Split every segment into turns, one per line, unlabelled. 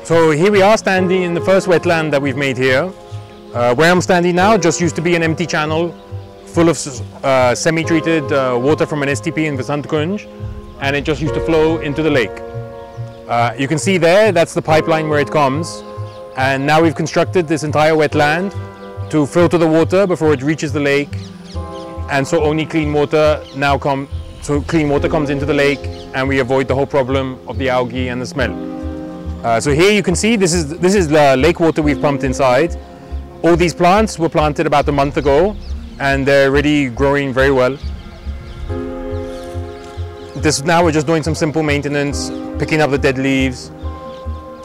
So here we are standing in the first wetland that we've made here. Where I'm standing now just used to be an empty channel full of semi-treated water from an STP in Vasant Kunj, and it just used to flow into the lake. You can see there, that's the pipeline where it comes, and now we've constructed this entire wetland to filter the water before it reaches the lake, and so only clean water now comes into the lake, and we avoid the whole problem of the algae and the smell. So here you can see this is the lake water we've pumped inside. All these plants were planted about a month ago, and they're already growing very well. Now we're just doing some simple maintenance, picking up the dead leaves.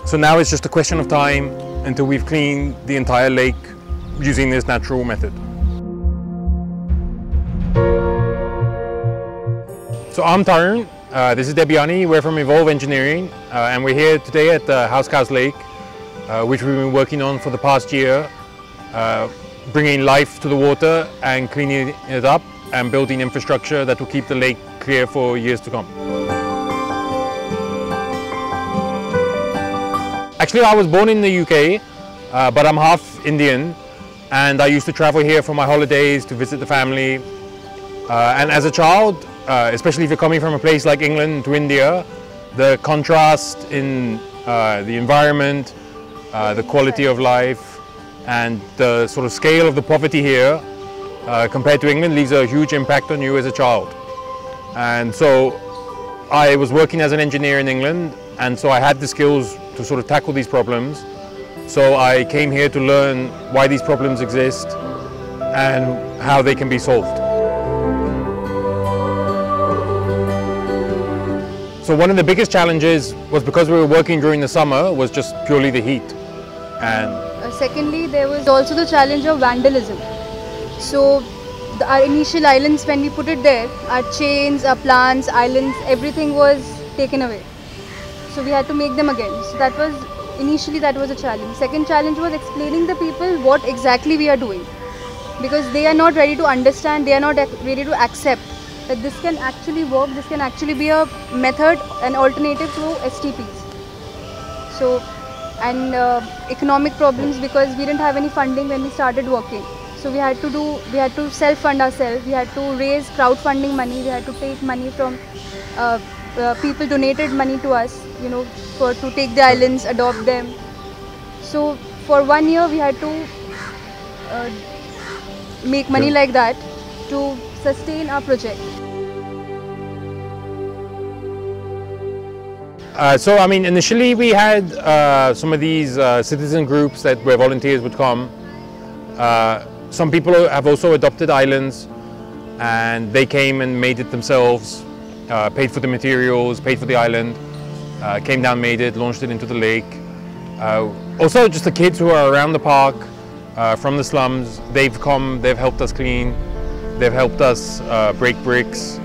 So now it's just a question of time until we've cleaned the entire lake using this natural method. So I'm Tarun, this is Debiani, we're from Evolve Engineering, and we're here today at the Hauz Khas Lake, which we've been working on for the past year, bringing life to the water and cleaning it up and building infrastructure that will keep the lake clear for years to come. Actually, I was born in the UK, but I'm half Indian, and I used to travel here for my holidays to visit the family. And as a child, especially if you're coming from a place like England to India, the contrast in the environment, the quality of life, and the sort of scale of the poverty here compared to England leaves a huge impact on you as a child. And so I was working as an engineer in England, and so I had the skills to sort of tackle these problems. So I came here to learn why these problems exist and how they can be solved. So one of the biggest challenges was, because we were working during the summer, was just purely the heat. And
secondly, there was also the challenge of vandalism. So our initial islands, when we put it there, our chains, our plants, islands, everything was taken away. So we had to make them again. So that was, initially that was a challenge. Second challenge was explaining the people what exactly we are doing. Because they are not ready to understand, they are not ready to accept that this can actually work, this can actually be a method, an alternative to STPs. So, and economic problems, because we didn't have any funding when we started working. So we had to self-fund ourselves, we had to raise crowdfunding money, we had to take money from, people donated money to us, you know, to take the islands, adopt them. So for 1 year we had to make money like that to sustain our project.
So I mean, initially we had some of these citizen groups where volunteers would come. Some people have also adopted islands, and they came and made it themselves, paid for the materials, paid for the island, came down, made it, launched it into the lake. Also just the kids who are around the park, from the slums, they've come, they've helped us clean, they've helped us break bricks.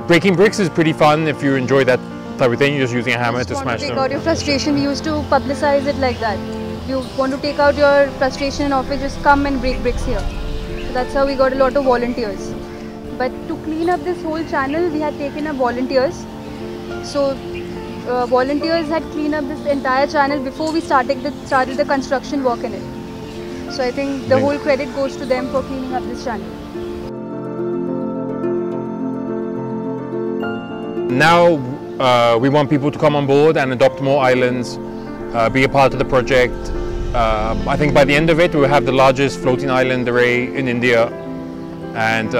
Breaking bricks is pretty fun if you enjoy that type of thing. You're just using a hammer to smash them.
To take out your frustration, we used to publicize it like that. If you want to take out your frustration in office, just come and break bricks here. So that's how we got a lot of volunteers. But to clean up this whole channel, we had taken up volunteers. So volunteers had cleaned up this entire channel before we started the construction work in it. So I think the whole credit goes to them for cleaning up this channel.
Now we want people to come on board and adopt more islands, be a part of the project. I think by the end of it we'll have the largest floating island array in India, and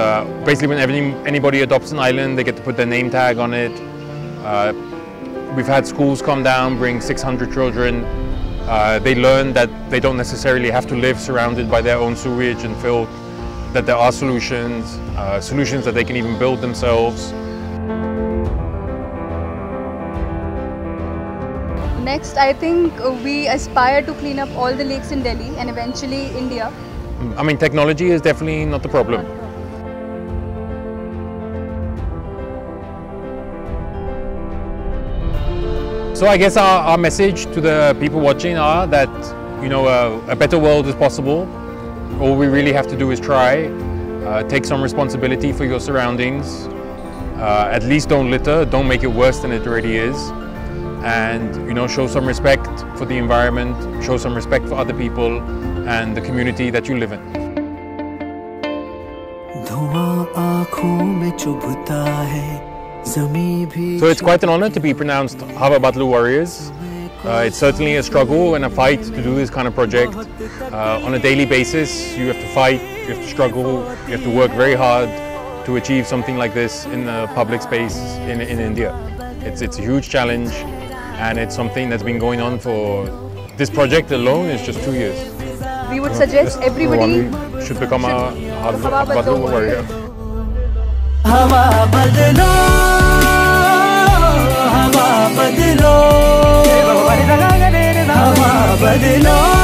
basically when anybody adopts an island, they get to put their name tag on it. We've had schools come down, bring 600 children. They learn that they don't necessarily have to live surrounded by their own sewage and filth, that there are solutions that they can even build themselves.
Next, I think we aspire to clean up all the lakes in Delhi and eventually India.
I mean, technology is definitely not the problem. So I guess our message to the people watching are that, you know, a better world is possible. All we really have to do is try, take some responsibility for your surroundings, at least don't litter, don't make it worse than it already is. and show some respect for the environment, show some respect for other people and the community that you live in. So it's quite an honor to be pronounced Hawa Badlo warriors. It's certainly a struggle and a fight to do this kind of project. On a daily basis, you have to fight, you have to struggle, you have to work very hard to achieve something like this in the public space in India. It's a huge challenge, and it's something that's been going on for, this project alone is just 2 years.
We would suggest everybody
should become a Hawa Badlo warrior.
Hawa Badlo, Hawa Badlo, Hawa Badlo.